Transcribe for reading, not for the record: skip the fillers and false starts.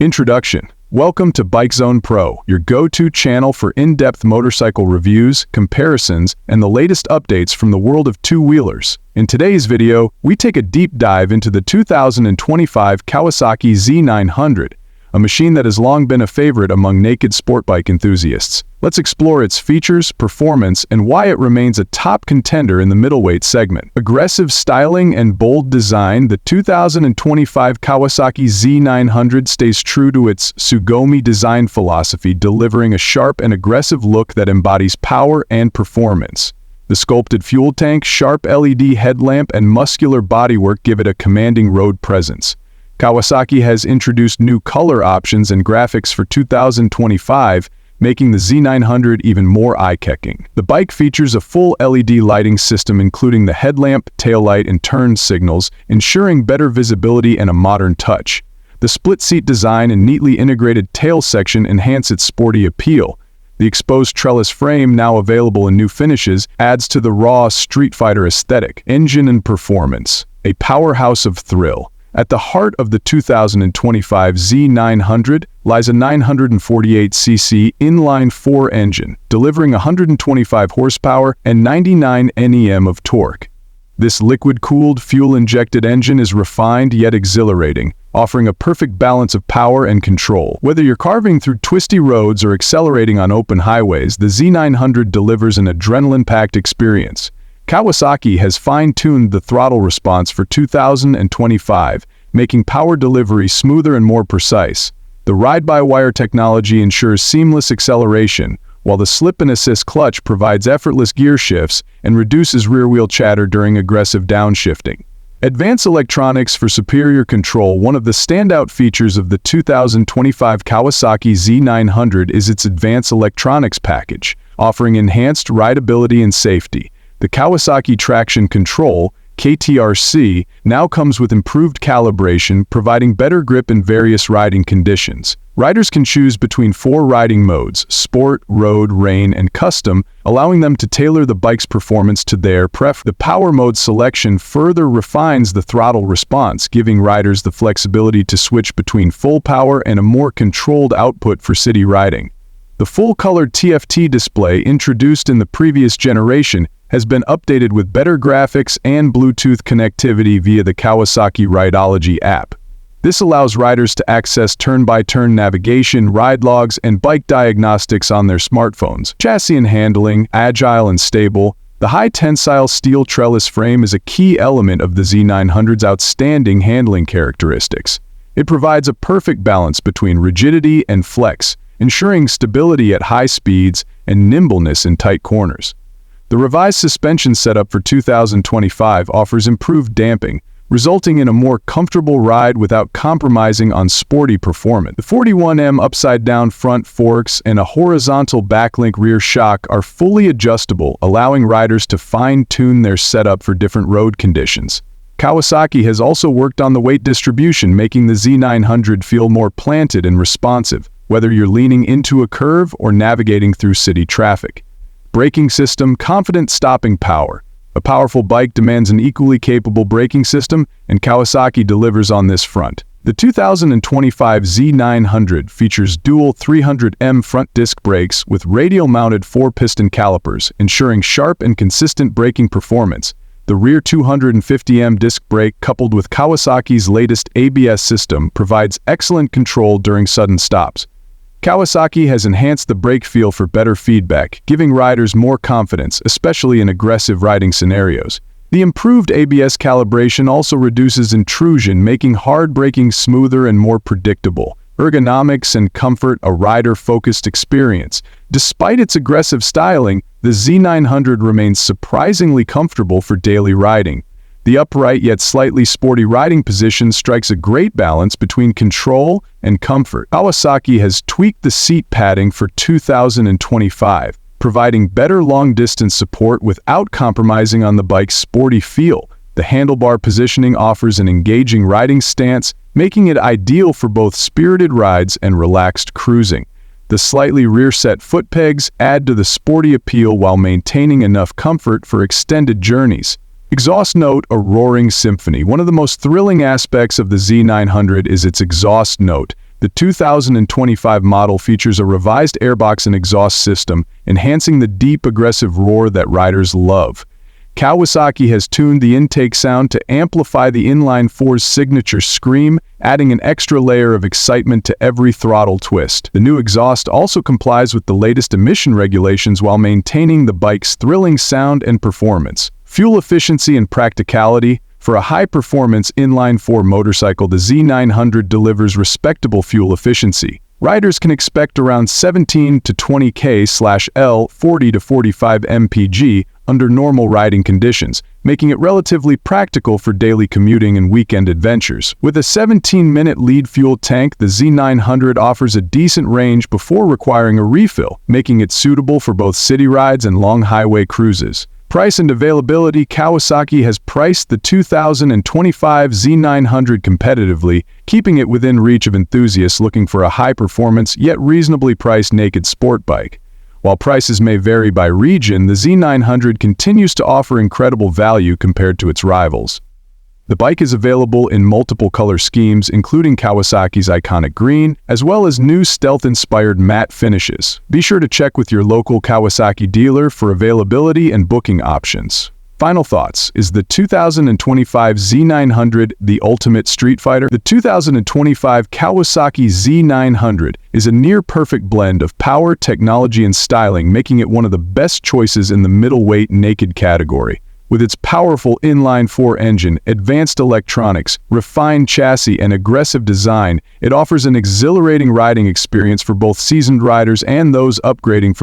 Introduction. Welcome to Bike Zone Pro, your go-to channel for in-depth motorcycle reviews, comparisons, and the latest updates from the world of two-wheelers. In today's video, we take a deep dive into the 2025 Kawasaki Z900, a machine that has long been a favorite among naked sportbike enthusiasts. Let's explore its features, performance, and why it remains a top contender in the middleweight segment. Aggressive styling and bold design, the 2025 Kawasaki Z900 stays true to its Tsugomi design philosophy, delivering a sharp and aggressive look that embodies power and performance. The sculpted fuel tank, sharp LED headlamp, and muscular bodywork give it a commanding road presence. Kawasaki has introduced new color options and graphics for 2025, making the Z900 even more eye-catching. The bike features a full LED lighting system including the headlamp, taillight, and turn signals, ensuring better visibility and a modern touch. The split-seat design and neatly integrated tail section enhance its sporty appeal. The exposed trellis frame, now available in new finishes, adds to the raw Street Fighter aesthetic. Engine and performance. A powerhouse of thrill. At the heart of the 2025 Z900 lies a 948cc inline-4 engine, delivering 125 horsepower and 99 Nm of torque. This liquid-cooled, fuel-injected engine is refined yet exhilarating, offering a perfect balance of power and control. Whether you're carving through twisty roads or accelerating on open highways, the Z900 delivers an adrenaline-packed experience. Kawasaki has fine-tuned the throttle response for 2025, making power delivery smoother and more precise. The ride-by-wire technology ensures seamless acceleration, while the slip-and-assist clutch provides effortless gear shifts and reduces rear-wheel chatter during aggressive downshifting. Advanced electronics for superior control. One of the standout features of the 2025 Kawasaki Z900 is its advanced electronics package, offering enhanced rideability and safety. The Kawasaki Traction Control, KTRC, now comes with improved calibration, providing better grip in various riding conditions. Riders can choose between 4 riding modes: Sport, Road, Rain, and Custom, allowing them to tailor the bike's performance to their preference. The Power Mode selection further refines the throttle response, giving riders the flexibility to switch between full power and a more controlled output for city riding. The full-colored TFT display, introduced in the previous generation, has been updated with better graphics and Bluetooth connectivity via the Kawasaki Rideology app. This allows riders to access turn-by-turn navigation, ride logs, and bike diagnostics on their smartphones. Chassis and handling, agile and stable. The high-tensile steel trellis frame is a key element of the Z900's outstanding handling characteristics. It provides a perfect balance between rigidity and flex, ensuring stability at high speeds and nimbleness in tight corners. The revised suspension setup for 2025 offers improved damping, resulting in a more comfortable ride without compromising on sporty performance. The 41mm upside-down front forks and a horizontal backlink rear shock are fully adjustable, allowing riders to fine-tune their setup for different road conditions. Kawasaki has also worked on the weight distribution, making the Z900 feel more planted and responsive, whether you're leaning into a curve or navigating through city traffic. Braking system, confident stopping power. A powerful bike demands an equally capable braking system, and Kawasaki delivers on this front. The 2025 Z900 features dual 300mm front disc brakes with radial-mounted 4-piston calipers, ensuring sharp and consistent braking performance. The rear 250mm disc brake, coupled with Kawasaki's latest ABS system, provides excellent control during sudden stops. Kawasaki has enhanced the brake feel for better feedback, giving riders more confidence, especially in aggressive riding scenarios. The improved ABS calibration also reduces intrusion, making hard braking smoother and more predictable. Ergonomics and comfort, a rider-focused experience. Despite its aggressive styling, the Z900 remains surprisingly comfortable for daily riding. The upright yet slightly sporty riding position strikes a great balance between control and comfort. Kawasaki has tweaked the seat padding for 2025, providing better long-distance support without compromising on the bike's sporty feel. The handlebar positioning offers an engaging riding stance, making it ideal for both spirited rides and relaxed cruising. The slightly rear-set foot pegs add to the sporty appeal while maintaining enough comfort for extended journeys. Exhaust note, a roaring symphony. One of the most thrilling aspects of the Z900 is its exhaust note. The 2025 model features a revised airbox and exhaust system, enhancing the deep, aggressive roar that riders love. Kawasaki has tuned the intake sound to amplify the inline-4's signature scream, adding an extra layer of excitement to every throttle twist. The new exhaust also complies with the latest emission regulations while maintaining the bike's thrilling sound and performance. Fuel efficiency and practicality. For a high-performance inline-4 motorcycle, the Z900 delivers respectable fuel efficiency. Riders can expect around 17 to 20 km/L, 40 to 45 mpg under normal riding conditions, making it relatively practical for daily commuting and weekend adventures. With a 17-minute lead fuel tank, the Z900 offers a decent range before requiring a refill, making it suitable for both city rides and long highway cruises. Price and availability. Kawasaki has priced the 2025 Z900 competitively, keeping it within reach of enthusiasts looking for a high-performance yet reasonably priced naked sport bike. While prices may vary by region, the Z900 continues to offer incredible value compared to its rivals. The bike is available in multiple color schemes, including Kawasaki's iconic green, as well as new stealth-inspired matte finishes. Be sure to check with your local Kawasaki dealer for availability and booking options. Final thoughts. Is the 2025 Z900 the ultimate street fighter? The 2025 Kawasaki Z900 is a near-perfect blend of power, technology, and styling, making it one of the best choices in the middleweight naked category. With its powerful inline-4 engine, advanced electronics, refined chassis, and aggressive design, it offers an exhilarating riding experience for both seasoned riders and those upgrading from